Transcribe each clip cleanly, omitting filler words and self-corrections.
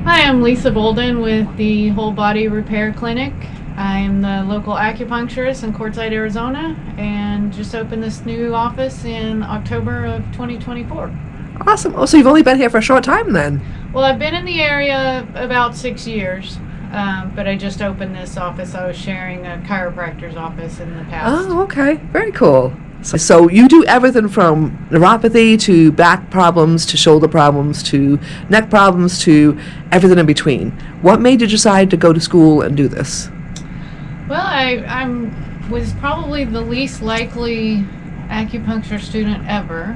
Hi, I'm Leesa Bolden with the Whole Body Repair Clinic. I'm the local acupuncturist in Quartzsite, Arizona, and just opened this new office in October of 2024. Awesome. Oh, so you've only been here for a short time then? Well, I've been in the area about 6 years, but I just opened this office. I was sharing a chiropractor's office in the past. Oh, okay. Very cool. So you do everything from neuropathy to back problems to shoulder problems to neck problems to everything in between. What made you decide to go to school and do this? Well, I was probably the least likely acupuncture student ever.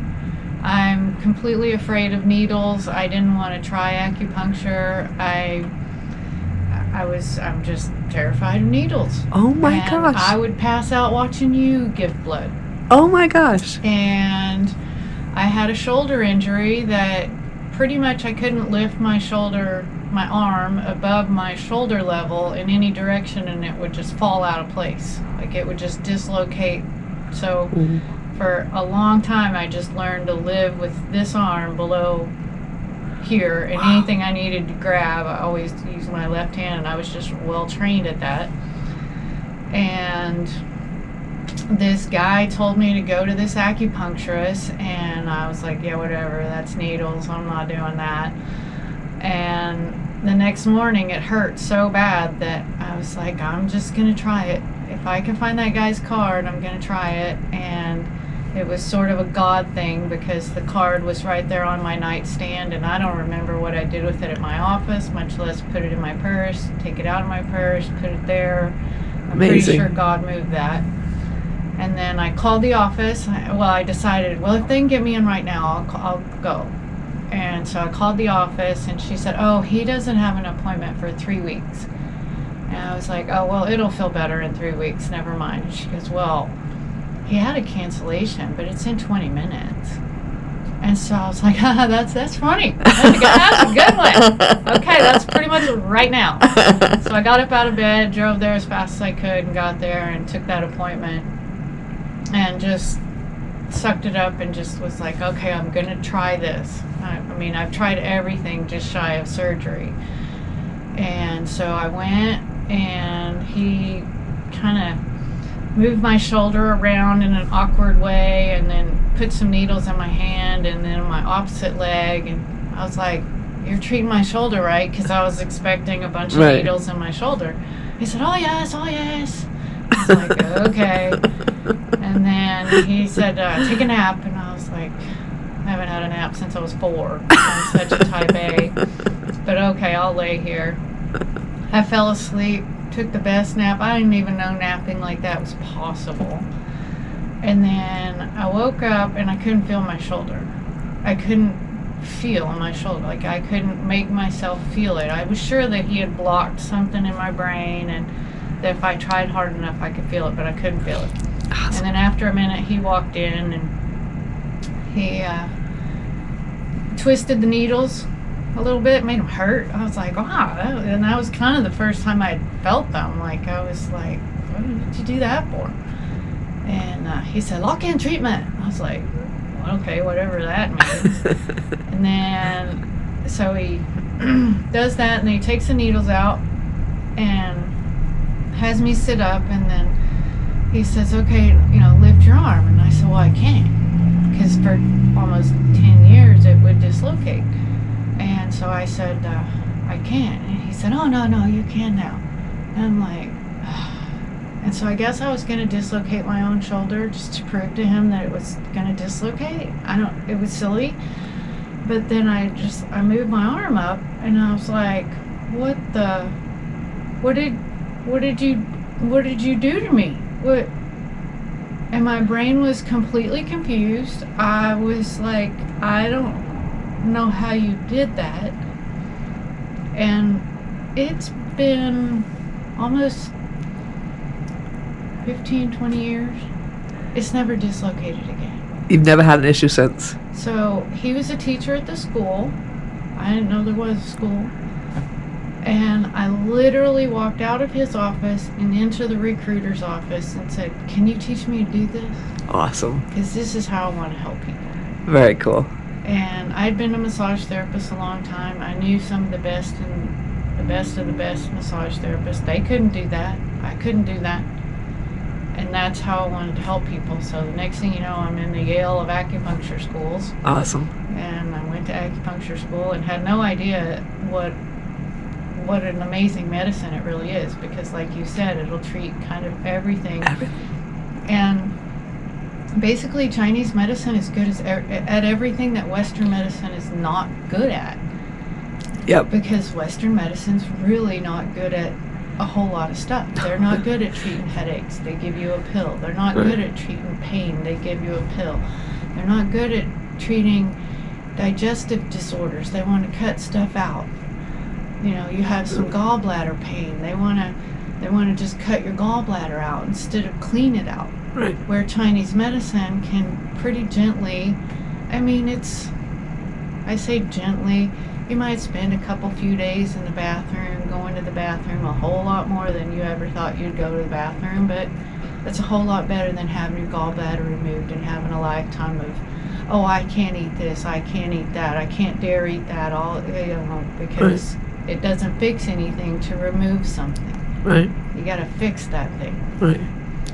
I'm completely afraid of needles. I didn't want to try acupuncture. I'm just terrified of needles. Oh my And gosh. I would pass out watching you give blood. Oh my gosh. And I had a shoulder injury that pretty much I couldn't lift my arm above my shoulder level in any direction, and it would just fall out of place. Like it would just dislocate. So for a long time I just learned to live with this arm below here, and anything I needed to grab I always used my left hand, and I was just well trained at that. And this guy told me to go to this acupuncturist, and I was like, yeah, whatever, that's needles, I'm not doing that. And the next morning it hurt so bad that I was like, I'm just gonna try it. If I can find that guy's card, I'm gonna try it. And it was sort of a God thing because the card was right there on my nightstand, and I don't remember what I did with it at my office, much less put it in my purse, take it out of my purse, put it there. I'm Amazing. pretty sure God moved that. And then I called the office. I decided, well, if they can get me in right now, I'll go. And so I called the office, and she said, oh, he doesn't have an appointment for 3 weeks. And I was like, oh, well, it'll feel better in 3 weeks, never mind. And she goes, well, he had a cancellation, but it's in 20 minutes. And so I was like, that's funny. That's a good one. Okay, that's pretty much right now. So I got up out of bed, drove there as fast as I could, and got there and took that appointment. And just sucked it up and just was like, okay, I'm going to try this. I mean, I've tried everything just shy of surgery. And so I went, and he kind of moved my shoulder around in an awkward way, and then put some needles in my hand and then my opposite leg. And I was like, you're treating my shoulder, right? Because I was expecting a bunch of needles in my shoulder. He said, oh, yes, oh, yes. I was like, okay. And then he said, take a nap. And I was like, I haven't had a nap since I was 4. I'm such a type A. But okay, I'll lay here. I fell asleep, took the best nap. I didn't even know napping like that was possible. And then I woke up, and I couldn't feel my shoulder. I couldn't feel my shoulder. Like I couldn't make myself feel it. I was sure that he had blocked something in my brain, and that if I tried hard enough I could feel it, but I couldn't feel it. Awesome. And then after a minute he walked in, and he twisted the needles a little bit, made them hurt. I was like, wow. And that was kind of the first time I felt them. Like I was like, what did you do that for? And he said, lock-in treatment. I was like, well, okay, whatever that means. And then so he does that, and then he takes the needles out and has me sit up, and then he says, okay, lift your arm. And I said, well, I can't, because for almost 10 years it would dislocate. And so I said, I can't. And he said, oh, no, you can now. And I'm like, and so I guess I was going to dislocate my own shoulder just to prove to him that it was going to dislocate. It was silly. But then I moved my arm up, and I was like, what did you do to me? What? And my brain was completely confused. I was like, I don't know how you did that. And it's been almost 15, 20 years. It's never dislocated again. You've never had an issue since? So he was a teacher at the school. I didn't know there was a school. And I literally walked out of his office and into the recruiter's office and said, can you teach me to do this? Awesome. Because this is how I want to help people. Very cool. And I'd been a massage therapist a long time. I knew some of the best and the best of the best massage therapists. They couldn't do that. I couldn't do that. And that's how I wanted to help people. So the next thing you know, I'm in the Yale of acupuncture schools. Awesome. And I went to acupuncture school and had no idea what an amazing medicine it really is, because like you said, it'll treat kind of everything. And basically Chinese medicine is good at everything that Western medicine is not good at. Yep. Because Western medicine's really not good at a whole lot of stuff. They're not good at treating headaches. They give you a pill. They're not good at treating pain. They give you a pill. They're not good at treating digestive disorders. They want to cut stuff out. You know, you have some gallbladder pain. They want to just cut your gallbladder out instead of clean it out. Right. Where Chinese medicine can pretty gently, I say gently, you might spend a few days in the bathroom, going to the bathroom a whole lot more than you ever thought you'd go to the bathroom, but that's a whole lot better than having your gallbladder removed and having a lifetime of, oh, I can't eat this, I can't eat that, I can't dare eat that, because it doesn't fix anything to remove something. Right. You got to fix that thing. Right.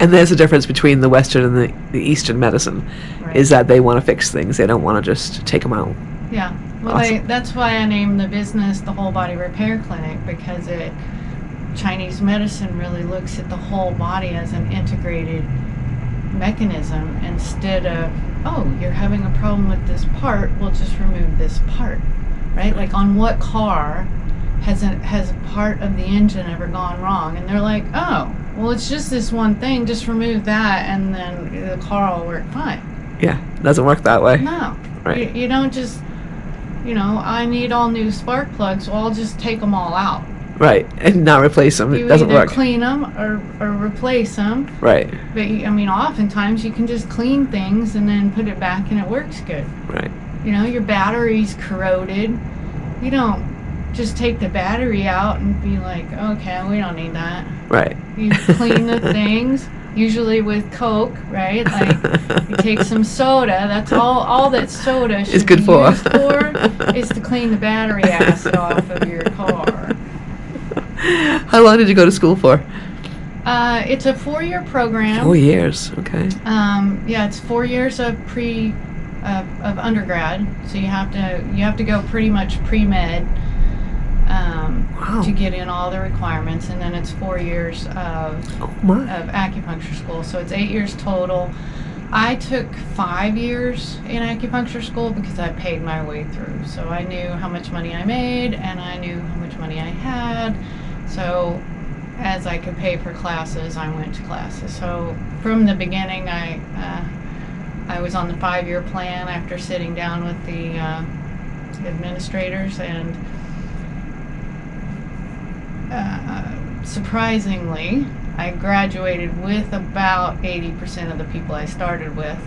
And there's a difference between the Western and the Eastern medicine, Right. is that they want to fix things. They don't want to just take them out. Yeah. Well, Awesome. that's why I named the business the Whole Body Repair Clinic, because Chinese medicine really looks at the whole body as an integrated mechanism instead of, oh, you're having a problem with this part, we'll just remove this part, right? Like on what car has a part of the engine ever gone wrong? And they're like, oh, well, it's just this one thing, just remove that and then the car will work fine. Yeah, it doesn't work that way. No. Right. You don't just, I need all new spark plugs, well, I'll just take them all out. Right, and not replace them. You It doesn't either work. clean them or replace them. Right, But, oftentimes you can just clean things and then put it back and it works good. right. Your battery's corroded. You don't just take the battery out and be like, okay, we don't need that. Right. You clean the things, usually with Coke, right? Like, you take some soda. That's all that soda should It's good be for. used for, is to clean the battery acid off of your car. How long did you go to school for? It's a 4-year program. 4 years. Okay. It's 4 years of of undergrad, so you have to go pretty much pre-med Wow. to get in all the requirements, and then it's 4 years of Oh my. acupuncture school, so it's 8 years total. I took 5 years in acupuncture school because I paid my way through, so I knew how much money I made and I knew how much money I had, so as I could pay for classes, I went to classes. So from the beginning, I was on the 5-year plan after sitting down with the administrators, and surprisingly, I graduated with about 80% of the people I started with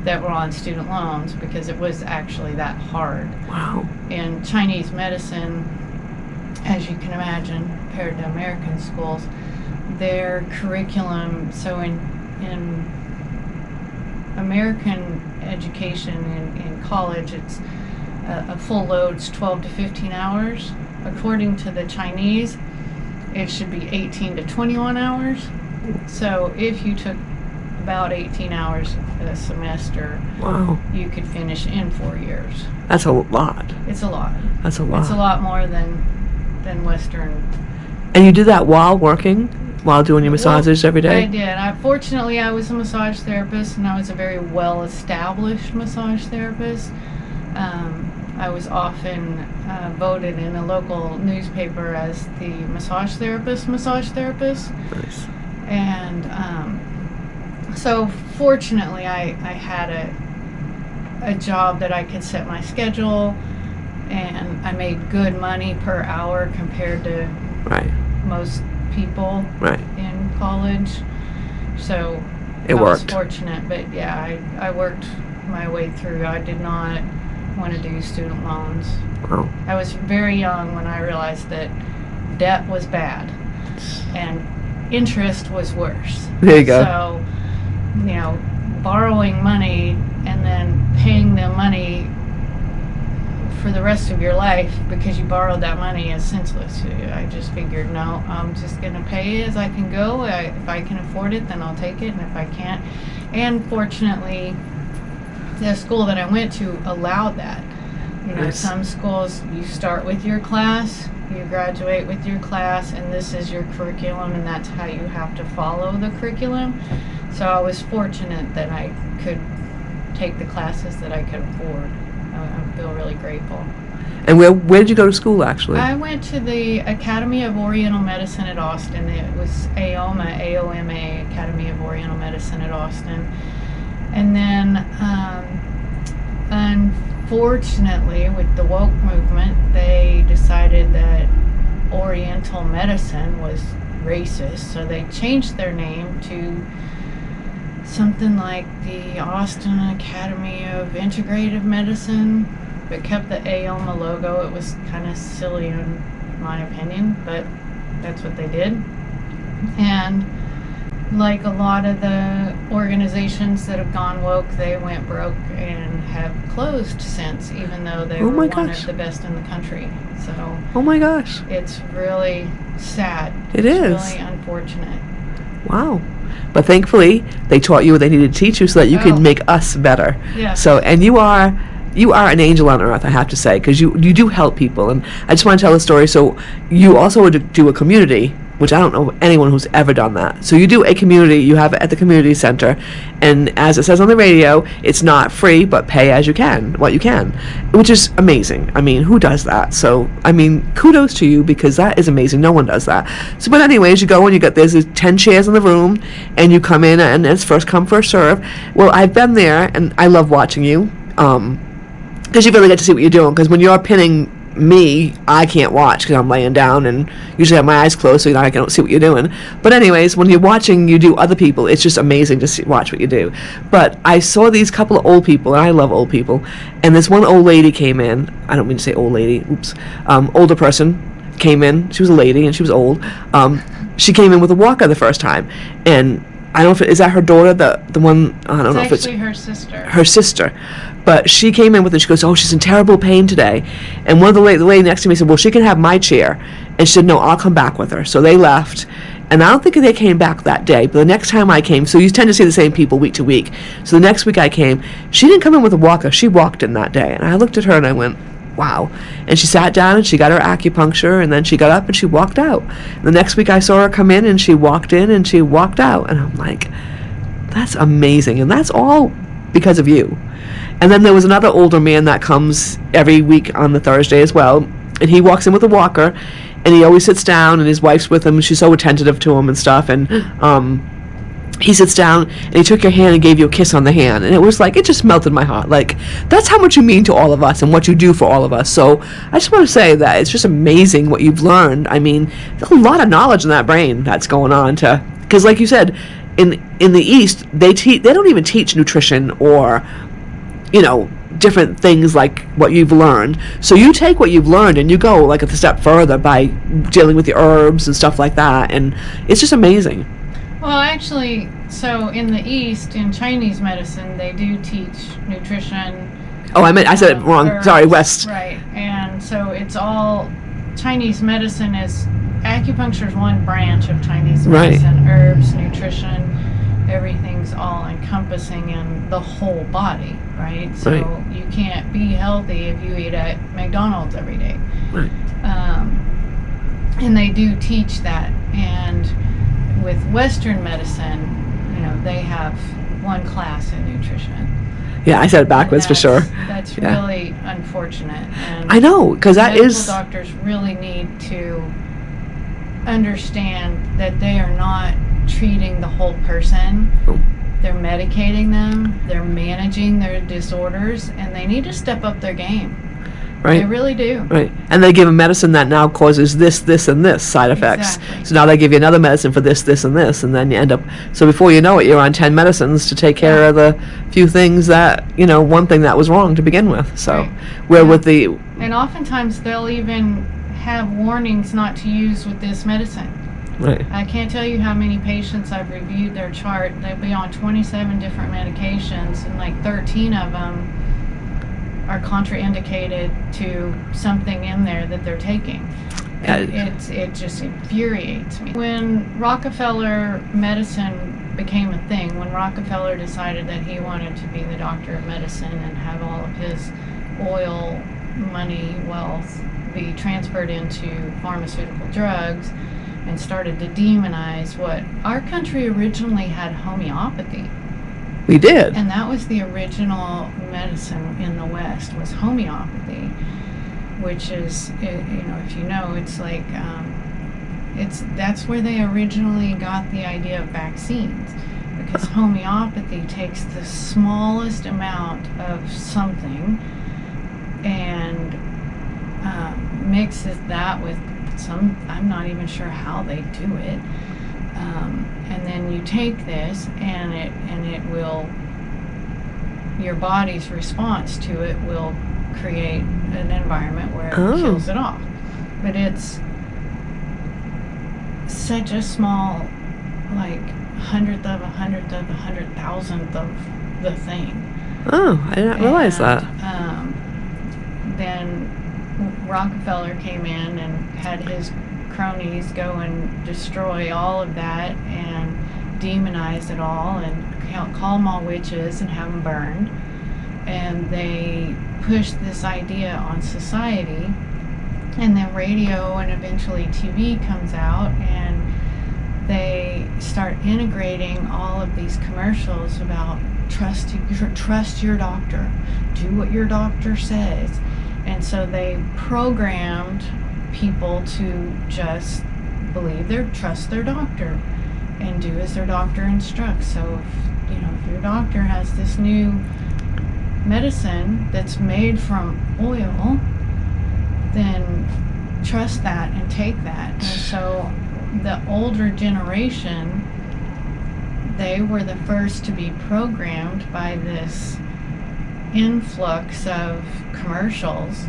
that were on student loans, because it was actually that hard. Wow. In Chinese medicine, as you can imagine, compared to American schools, their curriculum, so in American education in college, it's a full load's 12 to 15 hours. According to the Chinese, it should be 18 to 21 hours. So if you took about 18 hours a semester, Wow. you could finish in 4 years. That's a lot. It's a lot. That's a lot. It's a lot more than Western. And you did that while working? While doing your massages every day? I did. Fortunately, I was a massage therapist, and I was a very well-established massage therapist. I was often voted in a local newspaper as the massage therapist. Nice. And so fortunately, I had a job that I could set my schedule, and I made good money per hour compared to Right. most people Right. in college. So It I was worked. fortunate, but yeah, I worked my way through. I did not want to do student loans. Wow. I was very young when I realized that debt was bad and interest was worse. There you go. So, borrowing money and then paying them money for the rest of your life because you borrowed that money is senseless. I just figured, no, I'm just going to pay as I can go. If I can afford it, then I'll take it, and if I can't. And fortunately, the school that I went to allowed that. You know, Nice. some schools, you start with your class, you graduate with your class, and this is your curriculum, and that's how you have to follow the curriculum. So I was fortunate that I could take the classes that I could afford. I feel really grateful. And where did you go to school, actually? I went to the Academy of Oriental Medicine at Austin. It was AOMA, AOMA, Academy of Oriental Medicine at Austin. And then, unfortunately, with the woke movement, they decided that Oriental medicine was racist, so they changed their name to something like the Austin Academy of Integrative Medicine, but kept the AOMA logo. It was kind of silly in my opinion, but that's what they did. And like a lot of the organizations that have gone woke, they went broke and have closed since, even though they were one of the best in the country. So Oh my gosh. it's really sad. It It's is. really unfortunate. Wow. But thankfully, they taught you what they needed to teach you so that you Oh. can make us better. Yeah. So, and you are an angel on earth, I have to say, because you do help people. And I just want to tell a story. So you also do a community, which I don't know anyone who's ever done that. So you do a community, you have it at the community center, and as it says on the radio, it's not free, but pay as you can, what you can, which is amazing. I mean, who does that? So, I mean, kudos to you, because that is amazing. No one does that. So, but anyways, you go and there's 10 chairs in the room, and you come in, and it's first come, first serve. Well, I've been there, and I love watching you, because you really get to see what you're doing, because when you're pinning me, I can't watch because I'm laying down and usually have my eyes closed, so I don't see what you're doing. But anyways, when you're watching you do other people, it's just amazing to watch what you do. But I saw these couple of old people, and I love old people, and this one old lady came in. I don't mean to say old lady, oops. Older person came in. She was a lady and she was old. She came in with a walker the first time, and I don't know if is that her daughter, the one, I don't know if it's actually her sister. her sister. But she came in with it. She goes, oh, she's in terrible pain today. And one of the lady next to me said, well, she can have my chair. And she said, no, I'll come back with her. So they left. And I don't think they came back that day. But the next time I came, so you tend to see the same people week to week. So the next week I came, she didn't come in with a walker. She walked in that day. And I looked at her and I went, wow. And she sat down and she got her acupuncture, and then she got up and she walked out. And the next week I saw her come in and she walked in and she walked out. And I'm like, that's amazing. And that's all because of you. And then there was another older man that comes every week on the Thursday as well. And he walks in with a walker, and he always sits down, and his wife's with him, and she's so attentive to him and stuff. And he sits down, and he took your hand and gave you a kiss on the hand. And it was like, it just melted my heart. Like, that's how much you mean to all of us and what you do for all of us. So I just want to say that it's just amazing what you've learned. I mean, there's a lot of knowledge in that brain that's going on because like you said, in the East, they don't even teach nutrition or, different things like what you've learned. So you take what you've learned and you go like a step further by dealing with the herbs and stuff like that. And it's just amazing. Well, actually, so in the East, in Chinese medicine, they do teach nutrition. Oh, I said it wrong. Herbs, Sorry, West. Right, and so it's all Chinese medicine acupuncture is one branch of Chinese medicine. Right. Herbs, nutrition, everything's all encompassing in the whole body, right? So you can't be healthy if you eat at McDonald's every day. Right. And they do teach that. And with Western medicine, they have one class in nutrition. Yeah, I said it backwards for sure. That's really unfortunate. And I know, because that is... medical doctors really need to understand that they are not treating the whole person. Oh. They're medicating them, they're managing their disorders, and they need to step up their game. Right. They really do. Right. And they give a medicine that now causes this, and this side effects. Exactly. So now they give you another medicine for this, and this, and then you end up... So before you know it, you're on 10 medicines to take care of the few things that, one thing that was wrong to begin with. So, where with the... And oftentimes they'll even have warnings not to use with this medicine. Right. I can't tell you how many patients I've reviewed their chart. They'll be on 27 different medications, and like 13 of them are contraindicated to something in there that they're taking. It just infuriates me. When Rockefeller medicine became a thing, when Rockefeller decided that he wanted to be the doctor of medicine and have all of his oil, money, wealth be transferred into pharmaceutical drugs, and started to demonize what our country originally had, homeopathy. We did. And that was the original medicine in the West, was homeopathy, which is, if you know, it's like, that's where they originally got the idea of vaccines, because homeopathy takes the smallest amount of something and mixes that with I'm not even sure how they do it, and then you take this and it will, your body's response to it will create an environment where it kills it off. But it's such a small, like, 100th of a 100,000th of the thing. Oh, I didn't realize that. Then Rockefeller came in and had his cronies go and destroy all of that and demonize it all and call them all witches and have them burned. And they pushed this idea on society, and then radio and eventually TV comes out, and they start integrating all of these commercials about trust your doctor, do what your doctor says. And so they programmed people to just trust their doctor and do as their doctor instructs. So if your doctor has this new medicine that's made from oil, then trust that and take that. And so the older generation, they were the first to be programmed by this influx of commercials,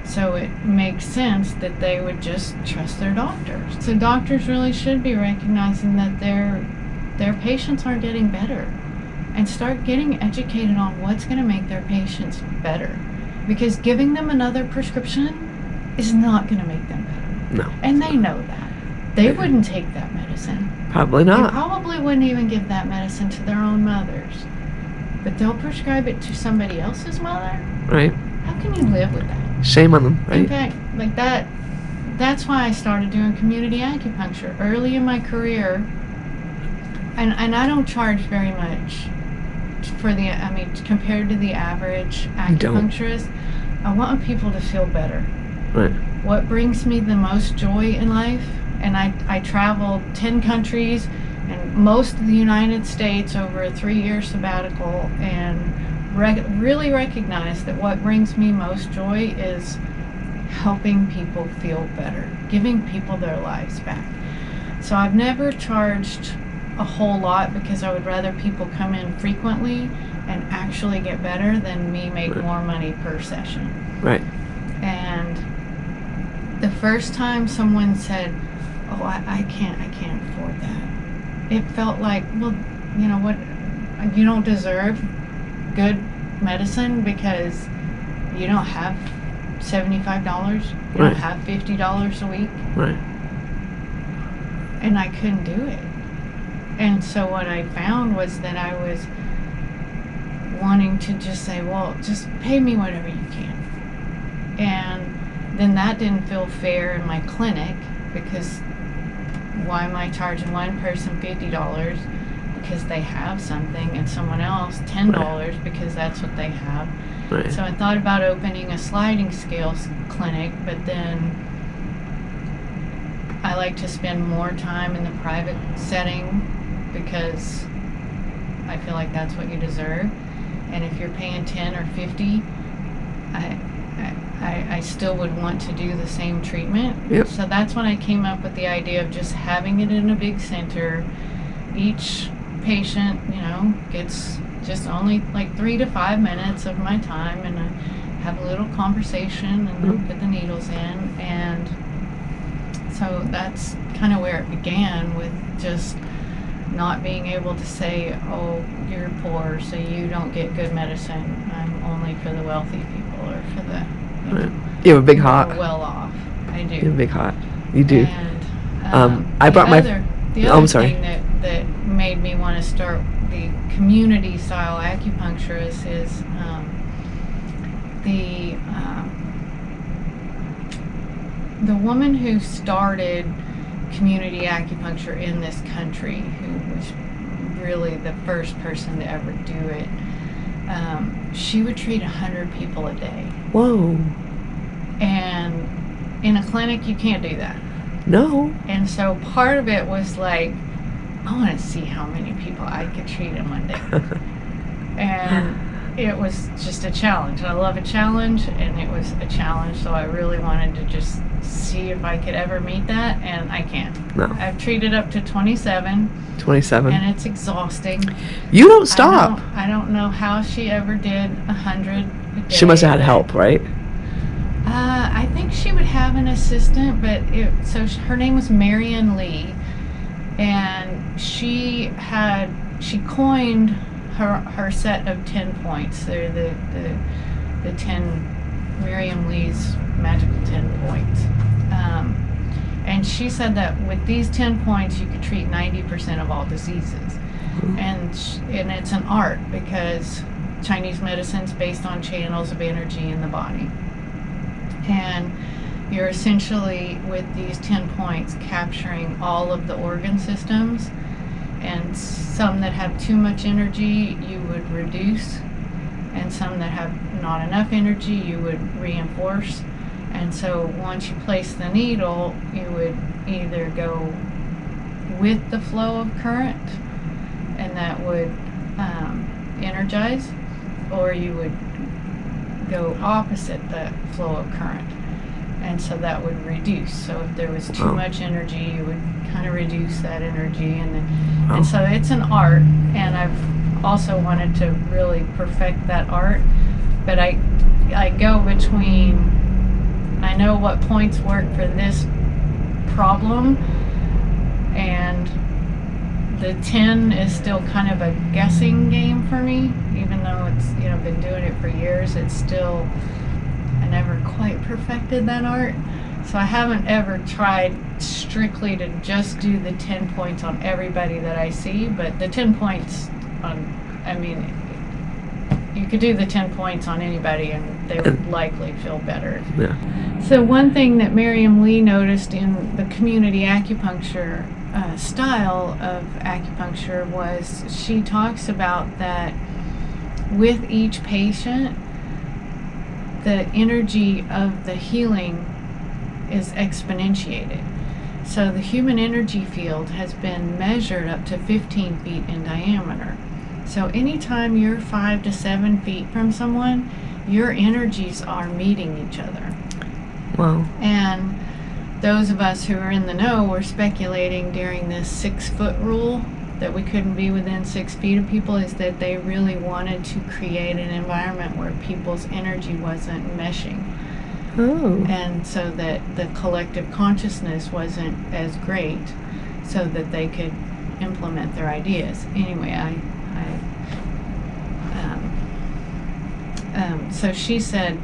so it makes sense that they would just trust their doctors. So doctors really should be recognizing that their patients aren't getting better, and start getting educated on what's going to make their patients better, because giving them another prescription is not going to make them better. No. And they know that. They wouldn't take that medicine. Probably They not. probably wouldn't even give that medicine to their own mothers. But they'll prescribe it to somebody else's mother? Right. How can you live with that? Shame on them, right? In fact, like that's why I started doing community acupuncture early in my career. And I don't charge very much compared to the average acupuncturist. I want people to feel better. Right. What brings me the most joy in life, and I traveled 10 countries and most of the United States over a 3-year sabbatical, and really recognize that what brings me most joy is helping people feel better, giving people their lives back. So I've never charged a whole lot, because I would rather people come in frequently and actually get better than me make more money per session. Right. And the first time someone said, "Oh, I can't afford that," it felt like, well, you know what, you don't deserve good medicine because you don't have $75, you don't have $50 a week. Right. And I couldn't do it. And so what I found was that I was wanting to just say, well, just pay me whatever you can. And then that didn't feel fair in my clinic, because why am I charging one person $50 because they have something, and someone else $10 because that's what they have? Right. So I thought about opening a sliding scales clinic, but then I like to spend more time in the private setting, because I feel like that's what you deserve. And if you're paying 10 or 50, I still would want to do the same treatment. Yep. So that's when I came up with the idea of just having it in a big center. Each patient, gets just only like 3 to 5 minutes of my time, and I have a little conversation and then put the needles in. And so that's kind of where it began, with just not being able to say, oh, you're poor, so you don't get good medicine. I'm only for the wealthy people. pillar for the, Right. You have a big heart. well off. I do. You have a big heart. You do. And I brought my. the Oh, other I'm sorry. thing that made me want to start the community style acupuncturist is the woman who started community acupuncture in this country, who was really the first person to ever do it. She would treat 100 people a day. Whoa. And in a clinic, you can't do that. No. And so part of it was like, I want to see how many people I could treat in one day. And it was just a challenge. I love a challenge, and it was a challenge, so I really wanted to just see if I could ever meet that, and I can't. No. I've treated up to 27. 27. And it's exhausting. You don't stop. I don't know how she ever did 100 a day. She must have had help, right? I think she would have an assistant, but her name was Marion Lee, and she coined her set of 10 points. They're the 10 Miriam Lee's magical 10 points. And she said that with these 10 points, you could treat 90% of all diseases. And it's an art, because Chinese medicine's based on channels of energy in the body. And you're essentially, with these 10 points, capturing all of the organ systems, and some that have too much energy you would reduce, and some that have not enough energy you would reinforce. And so once you place the needle, you would either go with the flow of current, and that would energize, or you would go opposite the flow of current, and so that would reduce. So if there was too much energy, you would kind of reduce that energy, and so it's an art, and I've also wanted to really perfect that art. But I go between, I know what points work for this problem, and the 10 is still kind of a guessing game for me, even though it's, been doing it for years. It's still, I never quite perfected that art. So I haven't ever tried strictly to just do the 10 points on everybody that I see, but the 10 points you could do the 10 points on anybody and they would likely feel better. Yeah. So one thing that Miriam Lee noticed in the community acupuncture style of acupuncture was, she talks about that with each patient, the energy of the healing is exponentiated. So the human energy field has been measured up to 15 feet in diameter. So anytime you're 5 to 7 feet from someone, your energies are meeting each other. Wow. And those of us who are in the know were speculating during this 6-foot rule that we couldn't be within 6 feet of people, is that they really wanted to create an environment where people's energy wasn't meshing. Oh. And so that the collective consciousness wasn't as great, so that they could implement their ideas. Anyway, so she said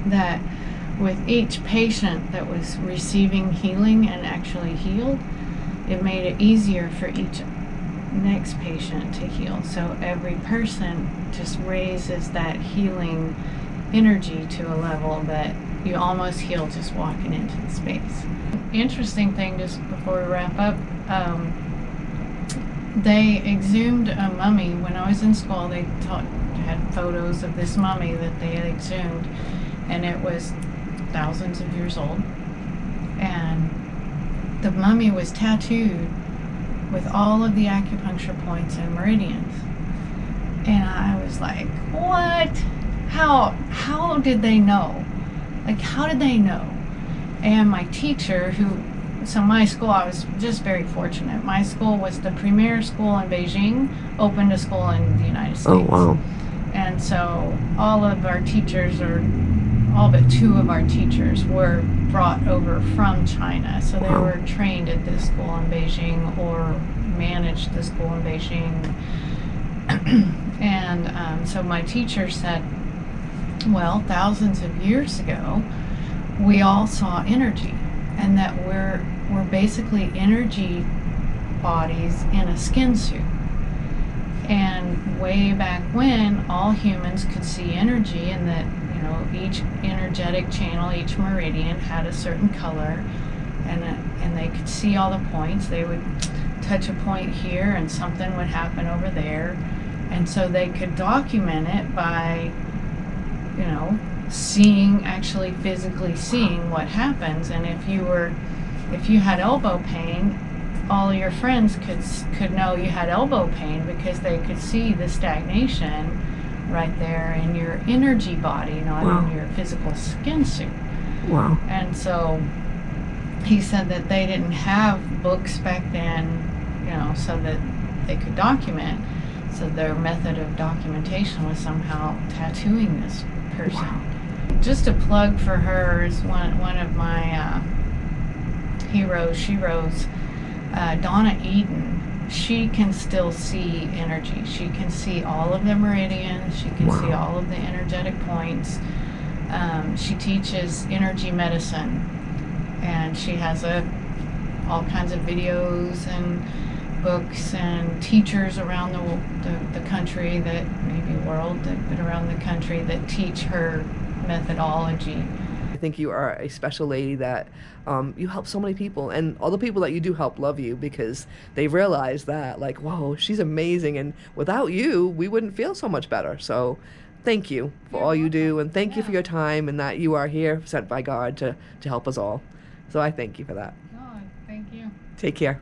that with each patient that was receiving healing and actually healed, it made it easier for each next patient to heal. So every person just raises that healing energy to a level that you almost heal just walking into the space. Interesting thing, just before we wrap up, they exhumed a mummy. When I was in school, they had photos of this mummy that they had exhumed, and it was thousands of years old, and the mummy was tattooed with all of the acupuncture points and meridians. And I was like, what? How did they know? Like, how did they know? And my teacher, so my school, I was just very fortunate. My school was the premier school in Beijing, opened a school in the United States. Oh, wow. And so all of our teachers, or all but 2 of our teachers, were brought over from China. So they were trained at this school in Beijing or managed the school in Beijing. And so my teacher said Well, thousands of years ago, we all saw energy, and that we're basically energy bodies in a skin suit. And way back when, all humans could see energy, and that, you know, each energetic channel, each meridian had a certain color, and they could see all the points. They would touch a point here, and something would happen over there, and so they could document it by, you know, seeing, actually physically seeing what happens. And if you had elbow pain, all your friends could know you had elbow pain because they could see the stagnation right there in your energy body, not Wow. in your physical skin suit. Wow. And so he said that they didn't have books back then, you know, so that they could document. So their method of documentation was somehow tattooing this person. Wow. Just a plug for her is one of my heroes. She rose. Donna Eden, she can still see energy. She can see all of the meridians. She can see all of the energetic points. She teaches energy medicine, and she has all kinds of videos and books and teachers around the country, that maybe world, but around the country, that teach her methodology. I think you are a special lady that you help so many people, and all the people that you do help love you because they realize that, like, whoa, she's amazing, and without you, we wouldn't feel so much better. So thank you for all you do, and thank you for your time, and that you are here sent by God to help us all. So I thank you for that. Oh, thank you. Take care.